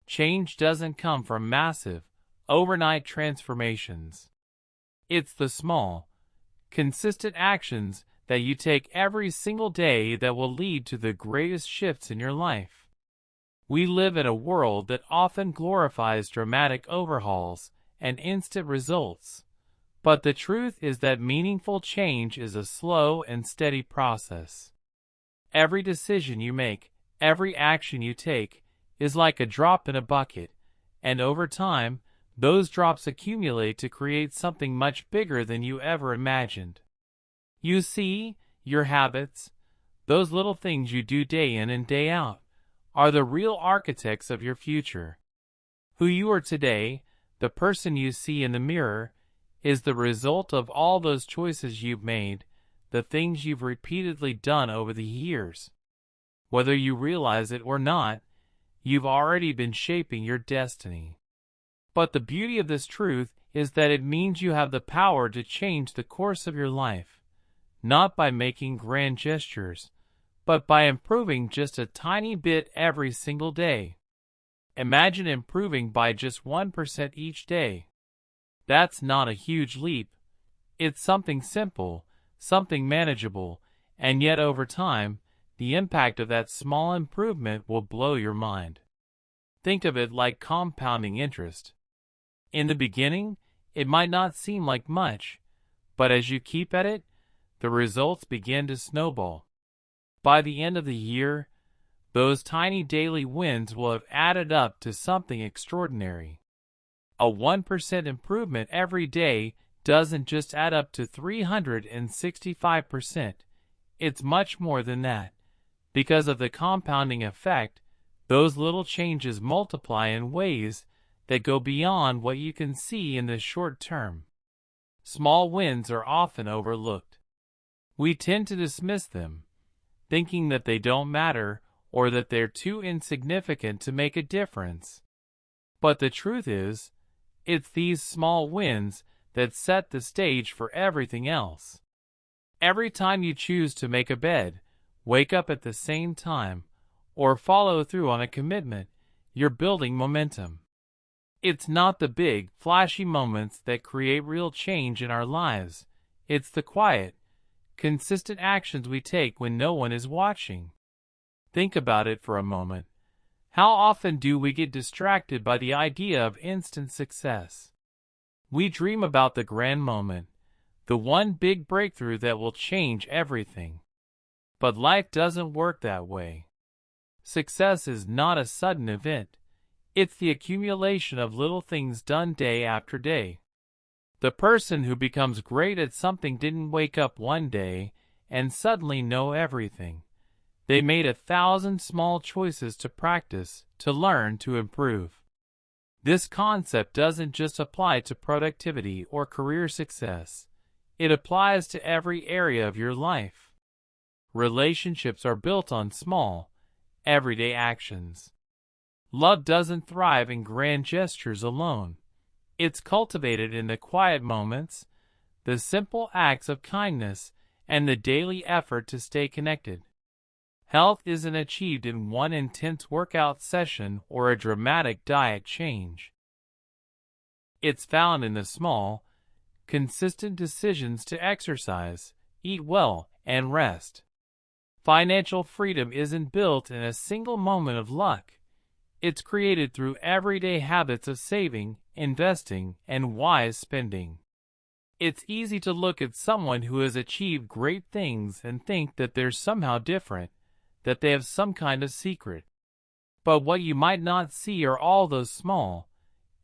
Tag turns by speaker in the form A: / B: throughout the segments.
A: Change doesn't come from massive, overnight transformations. It's the small, consistent actions that you take every single day that will lead to the greatest shifts in your life. We live in a world that often glorifies dramatic overhauls and instant results, but the truth is that meaningful change is a slow and steady process. Every decision you make, every action you take, is like a drop in a bucket, and over time, those drops accumulate to create something much bigger than you ever imagined. You see, your habits, those little things you do day in and day out, are the real architects of your future. Who you are today, the person you see in the mirror, is the result of all those choices you've made, the things you've repeatedly done over the years. Whether you realize it or not, you've already been shaping your destiny. But the beauty of this truth is that it means you have the power to change the course of your life, not by making grand gestures, but by improving just a tiny bit every single day. Imagine improving by just 1% each day. That's not a huge leap. It's something simple, something manageable, and yet over time, the impact of that small improvement will blow your mind. Think of it like compounding interest. In the beginning, it might not seem like much, but as you keep at it, the results begin to snowball. By the end of the year, those tiny daily wins will have added up to something extraordinary. A 1% improvement every day doesn't just add up to 365%. It's much more than that. Because of the compounding effect, those little changes multiply in ways that go beyond what you can see in the short term. Small wins are often overlooked. We tend to dismiss them, thinking that they don't matter or that they're too insignificant to make a difference. But the truth is, it's these small wins that set the stage for everything else. Every time you choose to make a bed, wake up at the same time, or follow through on a commitment, you're building momentum. It's not the big, flashy moments that create real change in our lives. It's the quiet, consistent actions we take when no one is watching. Think about it for a moment. How often do we get distracted by the idea of instant success? We dream about the grand moment, the one big breakthrough that will change everything. But life doesn't work that way. Success is not a sudden event. It's the accumulation of little things done day after day. The person who becomes great at something didn't wake up one day and suddenly know everything. They made 1,000 small choices to practice, to learn, to improve. This concept doesn't just apply to productivity or career success. It applies to every area of your life. Relationships are built on small, everyday actions. Love doesn't thrive in grand gestures alone. It's cultivated in the quiet moments, the simple acts of kindness, and the daily effort to stay connected. Health isn't achieved in one intense workout session or a dramatic diet change. It's found in the small, consistent decisions to exercise, eat well, and rest. Financial freedom isn't built in a single moment of luck. It's created through everyday habits of saving, investing, and wise spending. It's easy to look at someone who has achieved great things and think that they're somehow different, that they have some kind of secret. But what you might not see are all those small,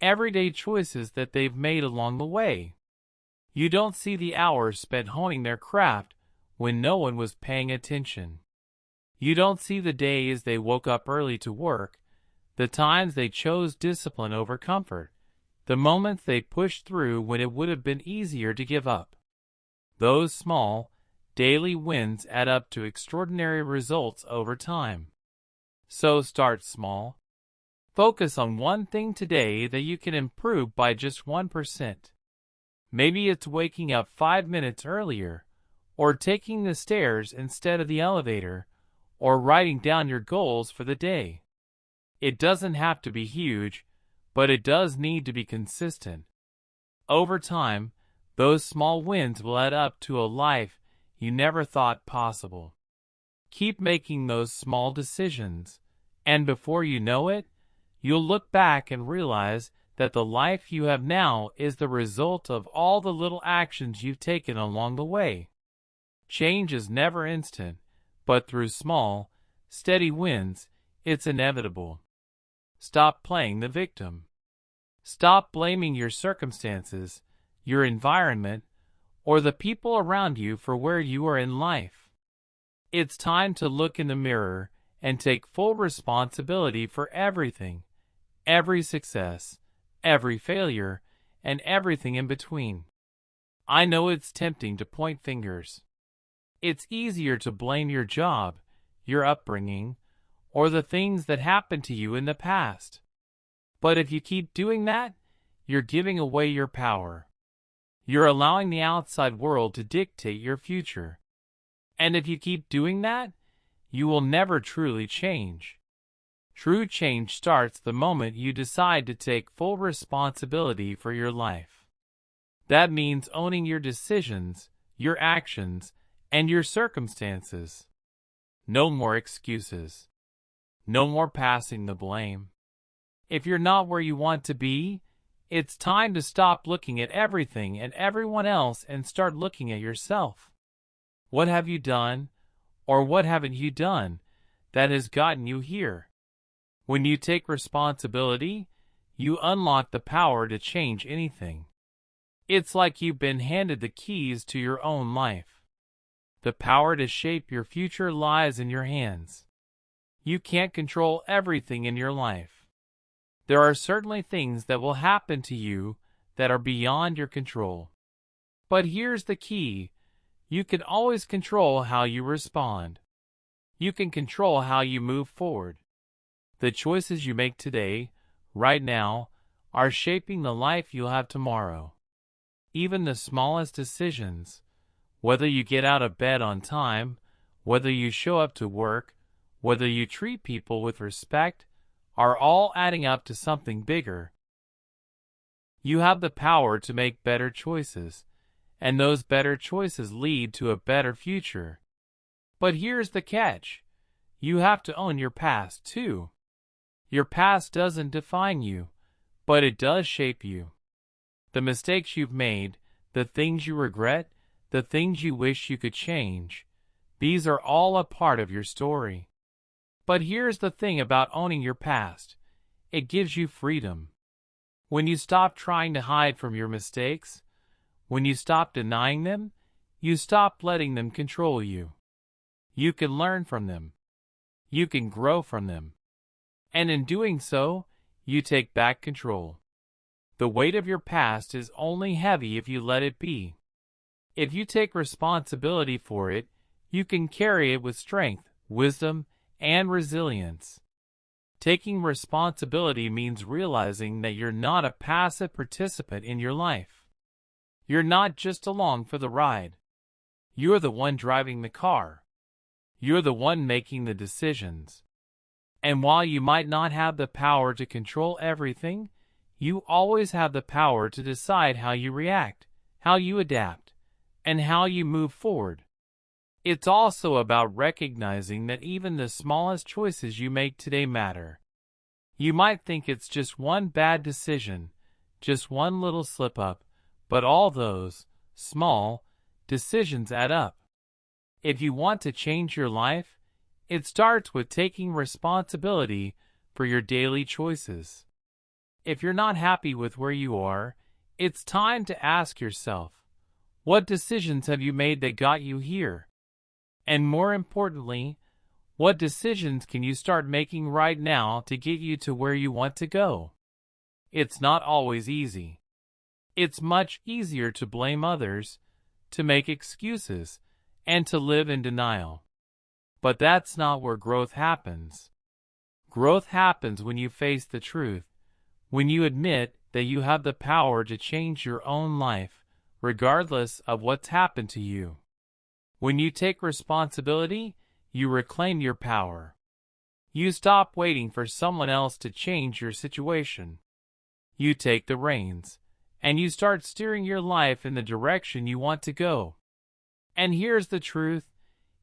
A: everyday choices that they've made along the way. You don't see the hours spent honing their craft when no one was paying attention. You don't see the days they woke up early to work, the times they chose discipline over comfort, the moments they pushed through when it would have been easier to give up. Those small, daily wins add up to extraordinary results over time. So start small. Focus on one thing today that you can improve by just 1%. Maybe it's waking up 5 minutes earlier, or taking the stairs instead of the elevator, or writing down your goals for the day. It doesn't have to be huge, but it does need to be consistent. Over time, those small wins will add up to a life you never thought possible. Keep making those small decisions, and before you know it, you'll look back and realize that the life you have now is the result of all the little actions you've taken along the way. Change is never instant, but through small, steady wins, it's inevitable. Stop playing the victim. Stop blaming your circumstances, your environment, or the people around you for where you are in life. It's time to look in the mirror and take full responsibility for everything, every success, every failure, and everything in between. I know it's tempting to point fingers. It's easier to blame your job, your upbringing, or the things that happened to you in the past. But if you keep doing that, you're giving away your power. You're allowing the outside world to dictate your future. And if you keep doing that, you will never truly change. True change starts the moment you decide to take full responsibility for your life. That means owning your decisions, your actions, and your circumstances. No more excuses. No more passing the blame. If you're not where you want to be, it's time to stop looking at everything and everyone else and start looking at yourself. What have you done, or what haven't you done, that has gotten you here? When you take responsibility, you unlock the power to change anything. It's like you've been handed the keys to your own life. The power to shape your future lies in your hands. You can't control everything in your life. There are certainly things that will happen to you that are beyond your control. But here's the key. You can always control how you respond. You can control how you move forward. The choices you make today, right now, are shaping the life you'll have tomorrow. Even the smallest decisions, whether you get out of bed on time, whether you show up to work, whether you treat people with respect, are all adding up to something bigger. You have the power to make better choices, and those better choices lead to a better future. But here's the catch. You have to own your past, too. Your past doesn't define you, but it does shape you. The mistakes you've made, the things you regret, the things you wish you could change, these are all a part of your story. But here's the thing about owning your past. It gives you freedom. When you stop trying to hide from your mistakes, when you stop denying them, you stop letting them control you. You can learn from them. You can grow from them. And in doing so, you take back control. The weight of your past is only heavy if you let it be. If you take responsibility for it, you can carry it with strength, wisdom, and resilience. Taking responsibility means realizing that you're not a passive participant in your life. You're not just along for the ride. You're the one driving the car. You're the one making the decisions. And while you might not have the power to control everything, you always have the power to decide how you react, how you adapt, and how you move forward. It's also about recognizing that even the smallest choices you make today matter. You might think it's just one bad decision, just one little slip-up, but all those small decisions add up. If you want to change your life, it starts with taking responsibility for your daily choices. If you're not happy with where you are, it's time to ask yourself, what decisions have you made that got you here? And more importantly, what decisions can you start making right now to get you to where you want to go? It's not always easy. It's much easier to blame others, to make excuses, and to live in denial. But that's not where growth happens. Growth happens when you face the truth, when you admit that you have the power to change your own life, regardless of what's happened to you. When you take responsibility, you reclaim your power. You stop waiting for someone else to change your situation. You take the reins, and you start steering your life in the direction you want to go. And here's the truth.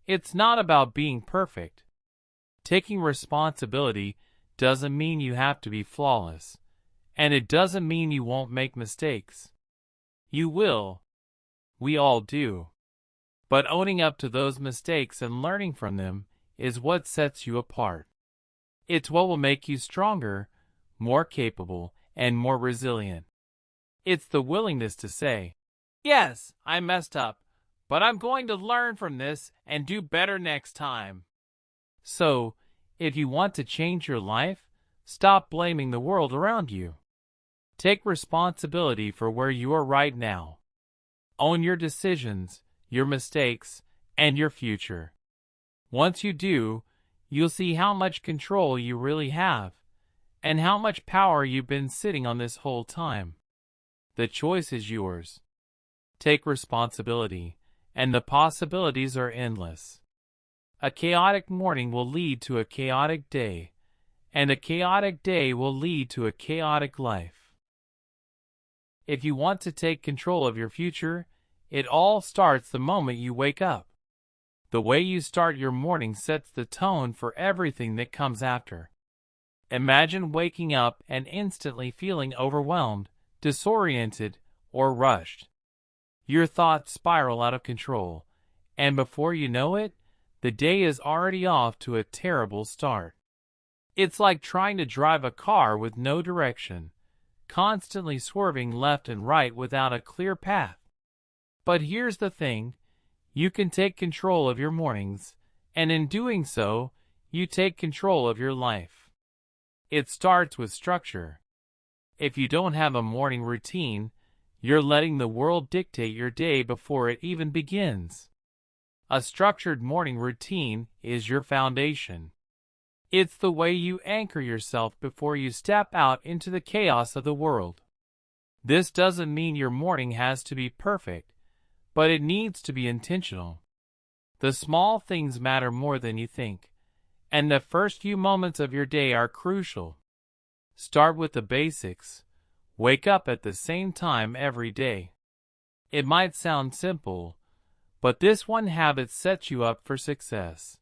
A: It's not about being perfect. Taking responsibility doesn't mean you have to be flawless, and it doesn't mean you won't make mistakes. You will. We all do. But owning up to those mistakes and learning from them is what sets you apart. It's what will make you stronger, more capable, and more resilient. It's the willingness to say, "Yes, I messed up, but I'm going to learn from this and do better next time." So, if you want to change your life, stop blaming the world around you. Take responsibility for where you are right now. Own your decisions, your mistakes, and your future. Once you do, you'll see how much control you really have, and how much power you've been sitting on this whole time. The choice is yours. Take responsibility, and the possibilities are endless. A chaotic morning will lead to a chaotic day, and a chaotic day will lead to a chaotic life. If you want to take control of your future, it all starts the moment you wake up. The way you start your morning sets the tone for everything that comes after. Imagine waking up and instantly feeling overwhelmed, disoriented, or rushed. Your thoughts spiral out of control, and before you know it, the day is already off to a terrible start. It's like trying to drive a car with no direction, constantly swerving left and right without a clear path. But here's the thing, you can take control of your mornings, and in doing so, you take control of your life. It starts with structure. If you don't have a morning routine, you're letting the world dictate your day before it even begins. A structured morning routine is your foundation. It's the way you anchor yourself before you step out into the chaos of the world. This doesn't mean your morning has to be perfect, but it needs to be intentional. The small things matter more than you think, and the first few moments of your day are crucial. Start with the basics. Wake up at the same time every day. It might sound simple, but this one habit sets you up for success.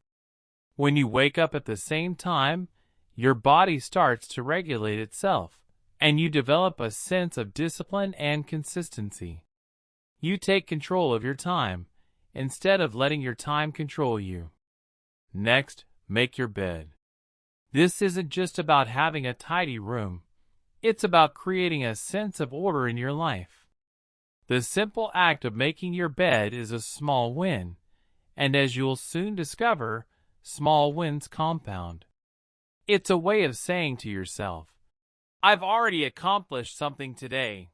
A: When you wake up at the same time, your body starts to regulate itself, and you develop a sense of discipline and consistency. You take control of your time, instead of letting your time control you. Next, make your bed. This isn't just about having a tidy room. It's about creating a sense of order in your life. The simple act of making your bed is a small win, and as you'll soon discover, small wins compound. It's a way of saying to yourself, "I've already accomplished something today."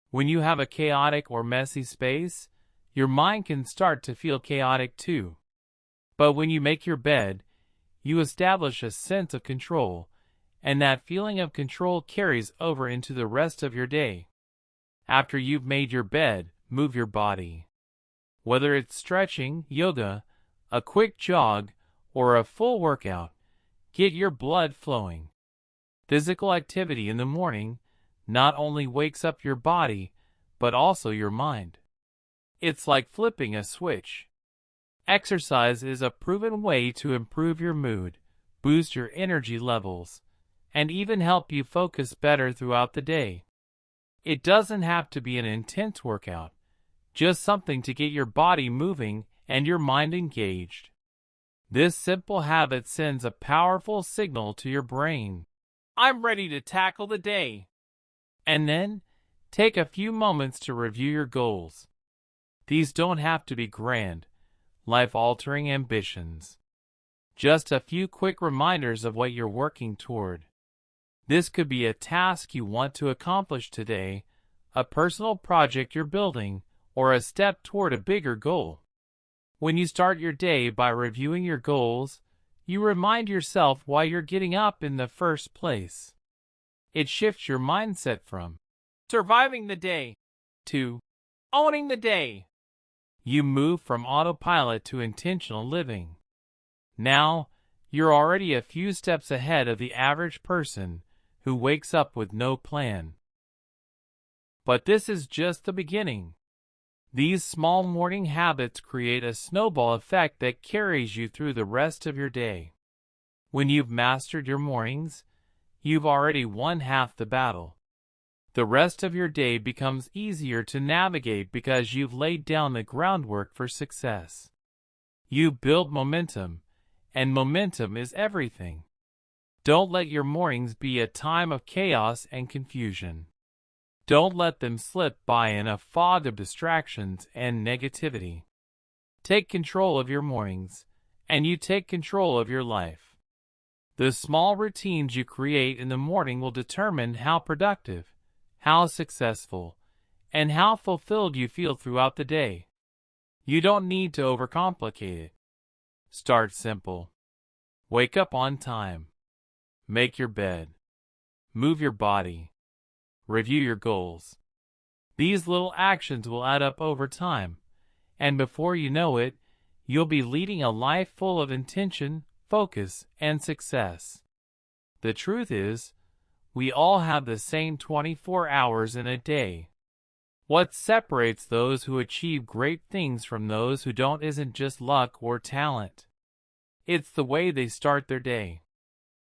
A: When you have a chaotic or messy space, your mind can start to feel chaotic too. But when you make your bed, you establish a sense of control, and that feeling of control carries over into the rest of your day. After you've made your bed, move your body. Whether it's stretching, yoga, a quick jog, or a full workout, get your blood flowing. Physical activity in the morning not only wakes up your body, but also your mind. It's like flipping a switch. Exercise is a proven way to improve your mood, boost your energy levels, and even help you focus better throughout the day. It doesn't have to be an intense workout, just something to get your body moving and your mind engaged. This simple habit sends a powerful signal to your brain. I'm ready to tackle the day. And then, take a few moments to review your goals. These don't have to be grand, life-altering ambitions. Just a few quick reminders of what you're working toward. This could be a task you want to accomplish today, a personal project you're building, or a step toward a bigger goal. When you start your day by reviewing your goals, you remind yourself why you're getting up in the first place. It shifts your mindset from surviving the day to owning the day. You move from autopilot to intentional living. Now, You're already a few steps ahead of the average person who wakes up with no plan. But this is just the beginning. These small morning habits create a snowball effect that carries you through the rest of your day. When you've mastered your mornings, you've already won half the battle. The rest of your day becomes easier to navigate because you've laid down the groundwork for success. You build momentum, and momentum is everything. Don't let your mornings be a time of chaos and confusion. Don't let them slip by in a fog of distractions and negativity. Take control of your mornings, and you take control of your life. The small routines you create in the morning will determine how productive, how successful, and how fulfilled you feel throughout the day. You don't need to overcomplicate it. Start simple. Wake up on time. Make your bed. Move your body. Review your goals. These little actions will add up over time, and before you know it, you'll be leading a life full of intention, focus, and success. The truth is, we all have the same 24 hours in a day. What separates those who achieve great things from those who don't isn't just luck or talent. It's the way they start their day.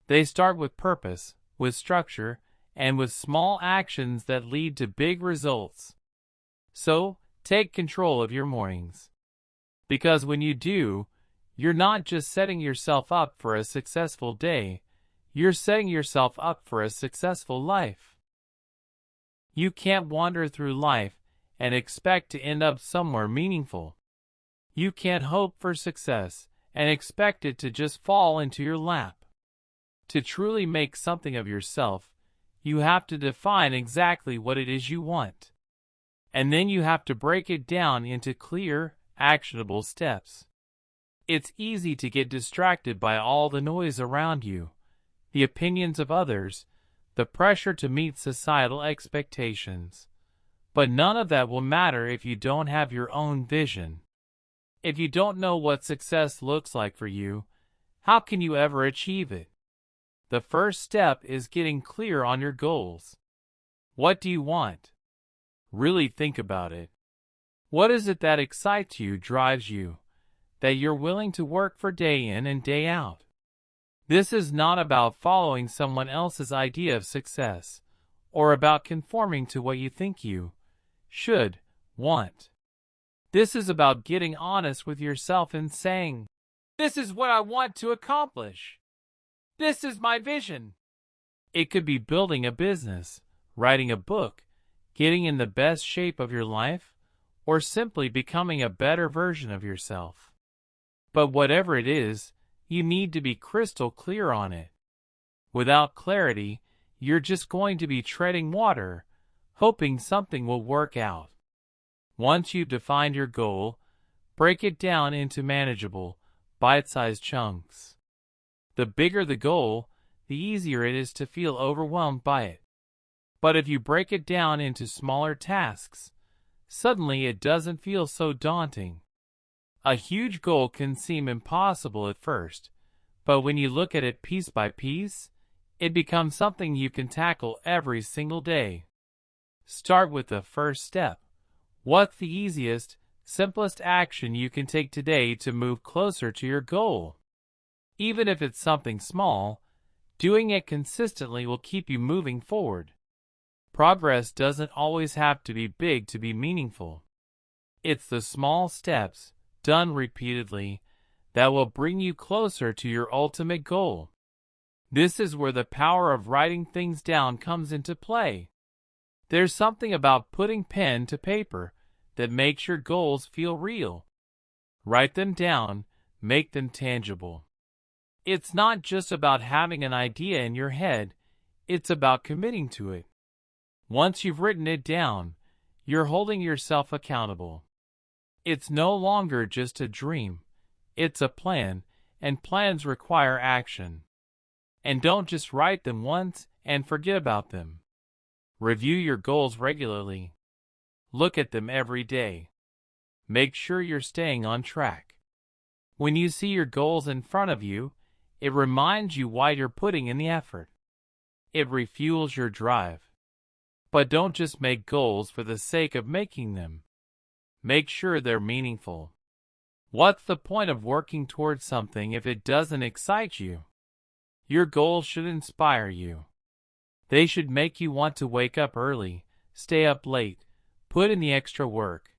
A: They start with purpose, with structure, and with small actions that lead to big results. So, take control of your mornings. Because when you do, you're not just setting yourself up for a successful day, you're setting yourself up for a successful life. You can't wander through life and expect to end up somewhere meaningful. You can't hope for success and expect it to just fall into your lap. To truly make something of yourself, you have to define exactly what it is you want. And then you have to break it down into clear, actionable steps. It's easy to get distracted by all the noise around you, the opinions of others, the pressure to meet societal expectations. But none of that will matter if you don't have your own vision. If you don't know what success looks like for you, how can you ever achieve it? The first step is getting clear on your goals. What do you want? Really think about it. What is it that excites you, drives you, that you're willing to work for day in and day out? This is not about following someone else's idea of success, or about conforming to what you think you should want. This is about getting honest with yourself and saying, "This is what I want to accomplish. This is my vision." It could be building a business, writing a book, getting in the best shape of your life, or simply becoming a better version of yourself. But whatever it is, you need to be crystal clear on it. Without clarity, you're just going to be treading water, hoping something will work out. Once you've defined your goal, break it down into manageable, bite-sized chunks. The bigger the goal, the easier it is to feel overwhelmed by it. But if you break it down into smaller tasks, suddenly it doesn't feel so daunting. A huge goal can seem impossible at first, but when you look at it piece by piece, it becomes something you can tackle every single day. Start with the first step. What's the easiest, simplest action you can take today to move closer to your goal? Even if it's something small, doing it consistently will keep you moving forward. Progress doesn't always have to be big to be meaningful. It's the small steps, done repeatedly, that will bring you closer to your ultimate goal. This is where the power of writing things down comes into play. There's something about putting pen to paper that makes your goals feel real. Write them down, make them tangible. It's not just about having an idea in your head, it's about committing to it. Once you've written it down, you're holding yourself accountable. It's no longer just a dream, it's a plan, and plans require action. And don't just write them once and forget about them. Review your goals regularly. Look at them every day. Make sure you're staying on track. When you see your goals in front of you, It reminds you why you're putting in the effort. It refuels your drive. But don't just make goals for the sake of making them. Make sure they're meaningful. What's the point of working towards something if it doesn't excite you? Your goals should inspire you. They should make you want to wake up early, stay up late, put in the extra work.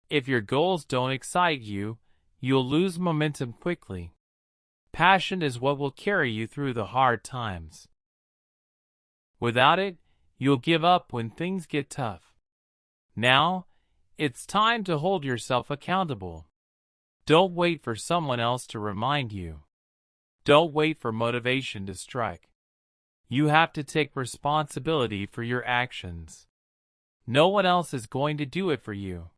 A: If your goals don't excite you, you'll lose momentum quickly. Passion is what will carry you through the hard times. Without it, you'll give up when things get tough. Now, it's time to hold yourself accountable. Don't wait for someone else to remind you. Don't wait for motivation to strike. You have to take responsibility for your actions. No one else is going to do it for you.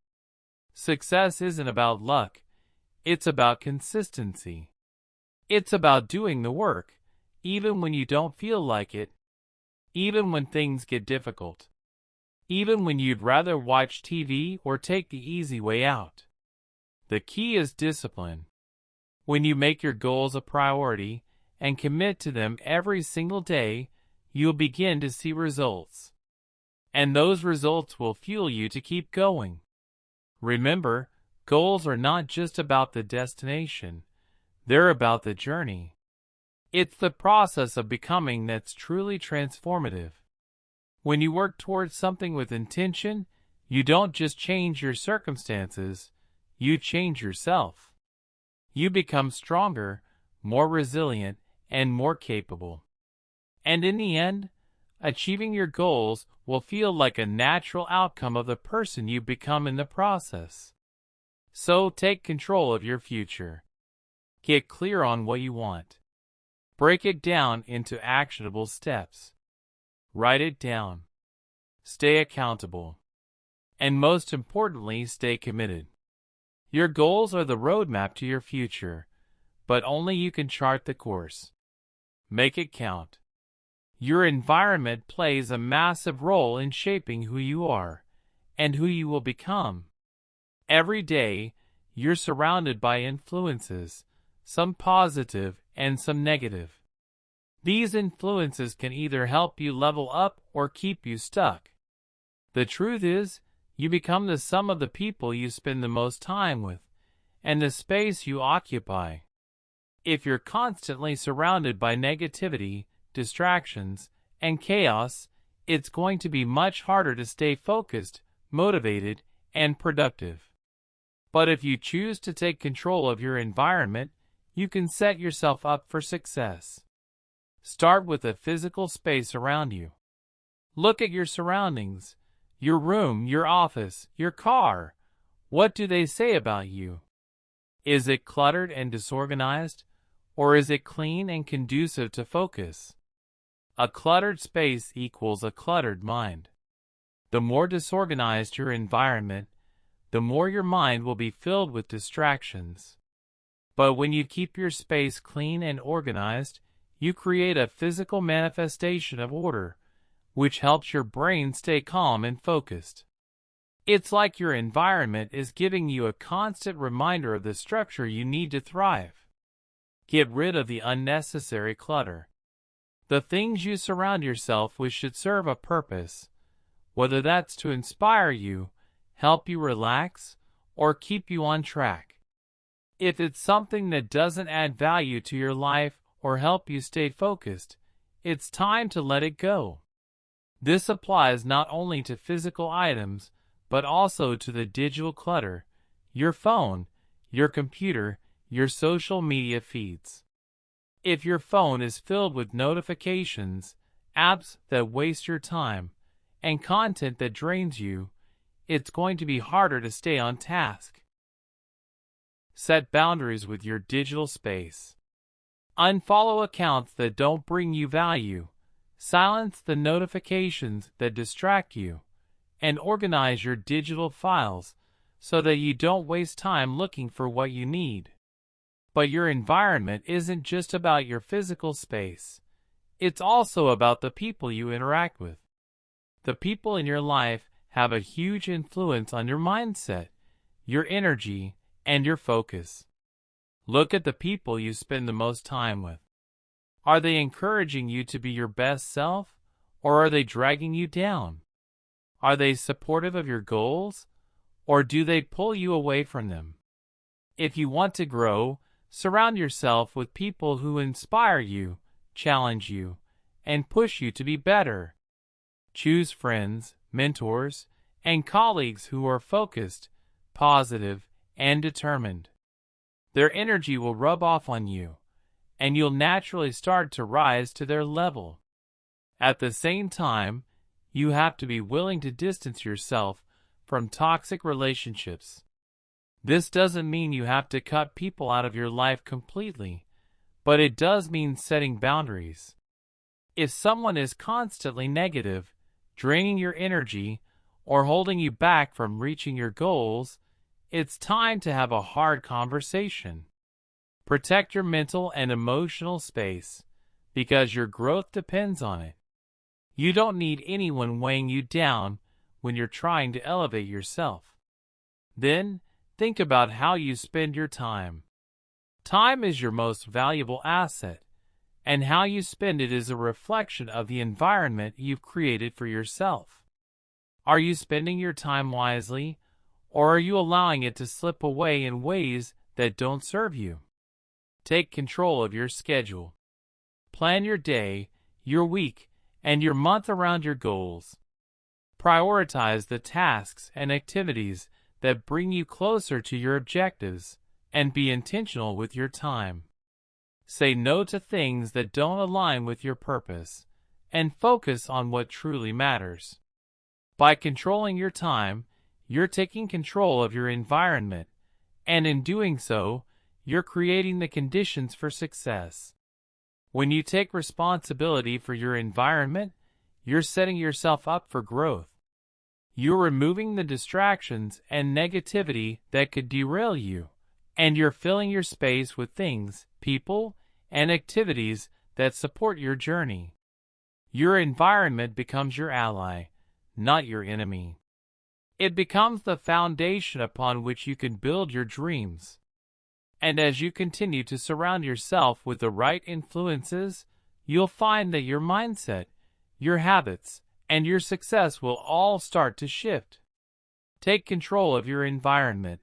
A: Success isn't about luck. It's about consistency. It's about doing the work, even when you don't feel like it, even when things get difficult, even when you'd rather watch TV or take the easy way out. The key is discipline. When you make your goals a priority and commit to them every single day, you'll begin to see results. And those results will fuel you to keep going. Remember, goals are not just about the destination. They're about the journey. It's the process of becoming that's truly transformative. When you work towards something with intention, you don't just change your circumstances, you change yourself. You become stronger, more resilient, and more capable. And in the end, achieving your goals will feel like a natural outcome of the person you become in the process. So take control of your future. Get clear on what you want. Break it down into actionable steps. Write it down. Stay accountable. And most importantly, stay committed. Your goals are the roadmap to your future, but only you can chart the course. Make it count. Your environment plays a massive role in shaping who you are and who you will become. Every day, you're surrounded by influences, some positive and some negative. These influences can either help you level up or keep you stuck. The truth is, you become the sum of the people you spend the most time with and the space you occupy. If you're constantly surrounded by negativity, distractions, and chaos, it's going to be much harder to stay focused, motivated, and productive. But if you choose to take control of your environment, you can set yourself up for success. Start with the physical space around you. Look at your surroundings, your room, your office, your car. What do they say about you? Is it cluttered and disorganized, or is it clean and conducive to focus? A cluttered space equals a cluttered mind. The more disorganized your environment, the more your mind will be filled with distractions. But when you keep your space clean and organized, you create a physical manifestation of order, which helps your brain stay calm and focused. It's like your environment is giving you a constant reminder of the structure you need to thrive. Get rid of the unnecessary clutter. The things you surround yourself with should serve a purpose, whether that's to inspire you, help you relax, or keep you on track. If it's something that doesn't add value to your life or help you stay focused, it's time to let it go. This applies not only to physical items, but also to the digital clutter, your phone, your computer, your social media feeds. If your phone is filled with notifications, apps that waste your time, and content that drains you, it's going to be harder to stay on task. Set boundaries with your digital space. Unfollow accounts that don't bring you value, silence the notifications that distract you, and organize your digital files so that you don't waste time looking for what you need. But your environment isn't just about your physical space. It's also about the people you interact with. The people in your life have a huge influence on your mindset, your energy, and your focus. Look at the people you spend the most time with. Are they encouraging you to be your best self, or are they dragging you down? Are they supportive of your goals, or do they pull you away from them? If you want to grow, surround yourself with people who inspire you, challenge you, and push you to be better. Choose friends, mentors, and colleagues who are focused, positive, and determined. Their energy will rub off on you, and you'll naturally start to rise to their level. At the same time, you have to be willing to distance yourself from toxic relationships. This doesn't mean you have to cut people out of your life completely, but it does mean setting boundaries. If someone is constantly negative, draining your energy, or holding you back from reaching your goals, it's time to have a hard conversation. Protect your mental and emotional space, because your growth depends on it. You don't need anyone weighing you down when you're trying to elevate yourself. Then, think about how you spend your time. Time is your most valuable asset, and how you spend it is a reflection of the environment you've created for yourself. Are you spending your time wisely, or are you allowing it to slip away in ways that don't serve you? Take control of your schedule. Plan your day, your week, and your month around your goals. Prioritize the tasks and activities that bring you closer to your objectives, and be intentional with your time. Say no to things that don't align with your purpose, and focus on what truly matters. By controlling your time, you're taking control of your environment, and in doing so, you're creating the conditions for success. When you take responsibility for your environment, you're setting yourself up for growth. You're removing the distractions and negativity that could derail you, and you're filling your space with things, people, and activities that support your journey. Your environment becomes your ally, not your enemy. It becomes the foundation upon which you can build your dreams. And as you continue to surround yourself with the right influences, you'll find that your mindset, your habits, and your success will all start to shift. Take control of your environment,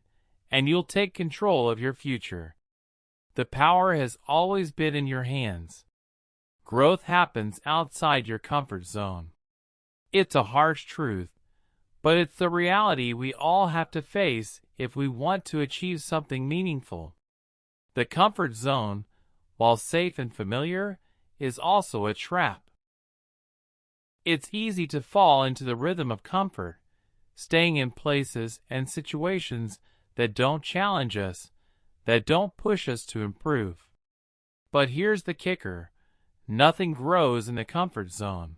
A: and you'll take control of your future. The power has always been in your hands. Growth happens outside your comfort zone. It's a harsh truth, but it's the reality we all have to face if we want to achieve something meaningful. The comfort zone, while safe and familiar, is also a trap. It's easy to fall into the rhythm of comfort, staying in places and situations that don't challenge us, that don't push us to improve. But here's the kicker: nothing grows in the comfort zone.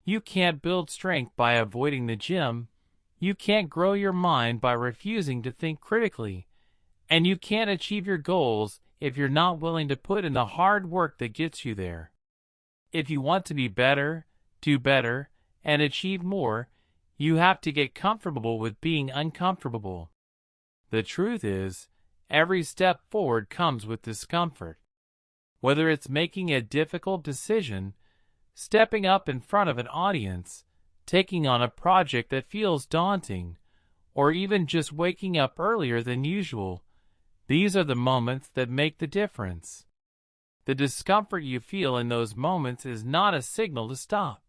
A: You can't build strength by avoiding the gym, you can't grow your mind by refusing to think critically, and you can't achieve your goals if you're not willing to put in the hard work that gets you there. If you want to be better, do better, and achieve more, you have to get comfortable with being uncomfortable. The truth is, every step forward comes with discomfort. Whether it's making a difficult decision, stepping up in front of an audience, taking on a project that feels daunting, or even just waking up earlier than usual, these are the moments that make the difference. The discomfort you feel in those moments is not a signal to stop.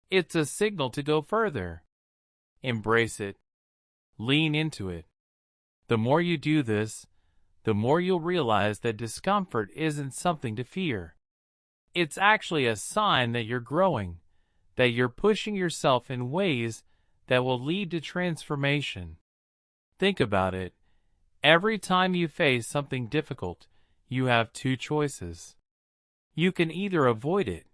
A: It's a signal to go further. Embrace it. Lean into it. The more you do this, the more you'll realize that discomfort isn't something to fear. It's actually a sign that you're growing, that you're pushing yourself in ways that will lead to transformation. Think about it. Every time you face something difficult, you have two choices. You can either avoid it,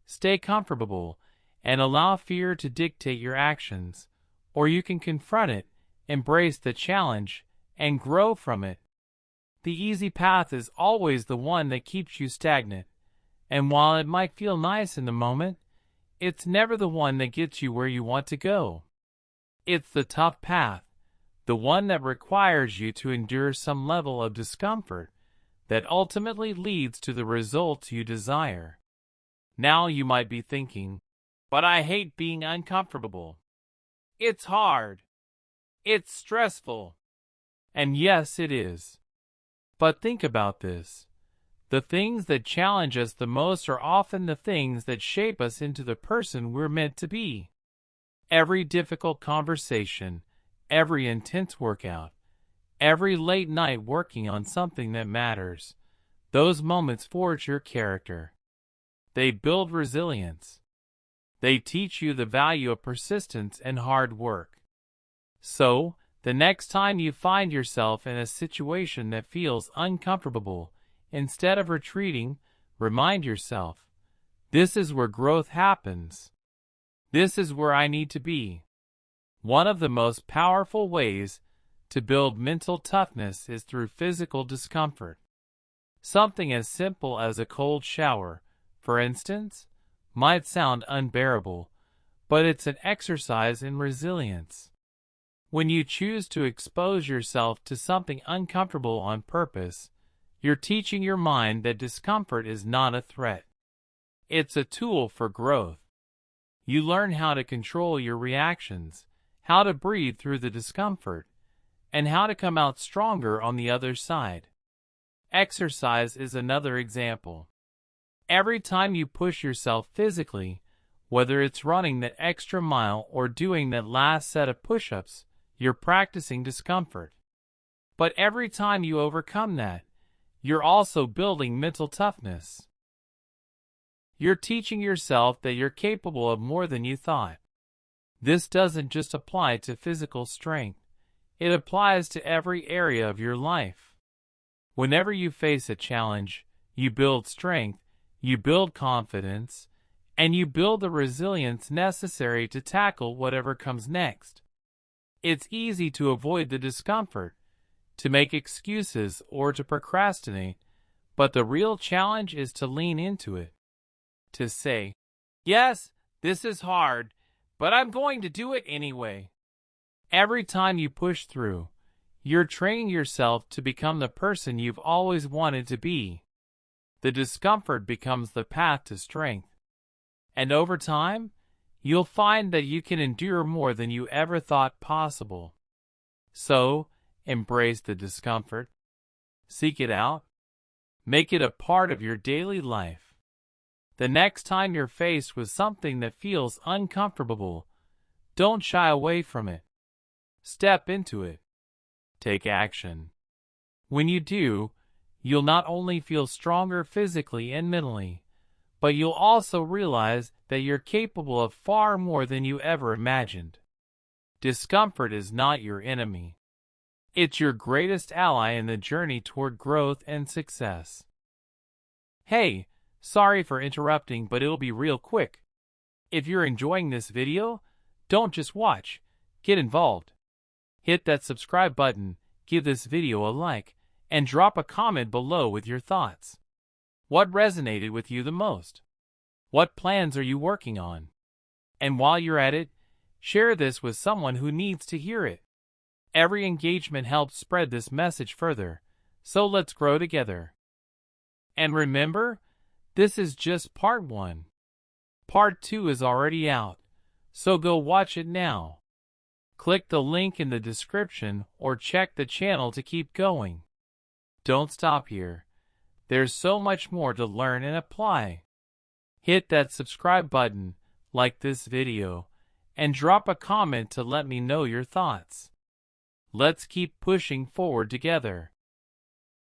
A: stay comfortable, and allow fear to dictate your actions, or you can confront it, embrace the challenge, and grow from it. The easy path is always the one that keeps you stagnant, and while it might feel nice in the moment, it's never the one that gets you where you want to go. It's the tough path, the one that requires you to endure some level of discomfort, that ultimately leads to the results you desire. Now you might be thinking, but I hate being uncomfortable. It's hard. It's stressful. And yes, it is. But think about this. The things that challenge us the most are often the things that shape us into the person we're meant to be. Every difficult conversation, every intense workout, every late night working on something that matters, those moments forge your character. They build resilience. They teach you the value of persistence and hard work. So, the next time you find yourself in a situation that feels uncomfortable, instead of retreating, remind yourself, this is where growth happens. This is where I need to be. One of the most powerful ways to build mental toughness is through physical discomfort. Something as simple as a cold shower, for instance, might sound unbearable, but it's an exercise in resilience. When you choose to expose yourself to something uncomfortable on purpose, you're teaching your mind that discomfort is not a threat. It's a tool for growth. You learn how to control your reactions, how to breathe through the discomfort, and how to come out stronger on the other side. Exercise is another example. Every time you push yourself physically, whether it's running that extra mile or doing that last set of push-ups, you're practicing discomfort. But every time you overcome that, you're also building mental toughness. You're teaching yourself that you're capable of more than you thought. This doesn't just apply to physical strength. It applies to every area of your life. Whenever you face a challenge, you build strength, you build confidence, and you build the resilience necessary to tackle whatever comes next. It's easy to avoid the discomfort, to make excuses, or to procrastinate, but the real challenge is to lean into it. To say, yes, this is hard, but I'm going to do it anyway. Every time you push through, you're training yourself to become the person you've always wanted to be. The discomfort becomes the path to strength. And over time, you'll find that you can endure more than you ever thought possible. So, embrace the discomfort. Seek it out. Make it a part of your daily life. The next time you're faced with something that feels uncomfortable, don't shy away from it. Step into it. Take action. When you do, you'll not only feel stronger physically and mentally, but you'll also realize that you're capable of far more than you ever imagined. Discomfort is not your enemy. It's your greatest ally in the journey toward growth and success. Hey, sorry for interrupting, but it'll be real quick. If you're enjoying this video, don't just watch, get involved. Hit that subscribe button, give this video a like, and drop a comment below with your thoughts. What resonated with you the most? What plans are you working on? And while you're at it, share this with someone who needs to hear it. Every engagement helps spread this message further, so let's grow together. And remember, this is just part 1. Part 2 is already out, so go watch it now. Click the link in the description or check the channel to keep going. Don't stop here. There's so much more to learn and apply. Hit that subscribe button, like this video, and drop a comment to let me know your thoughts. Let's keep pushing forward together.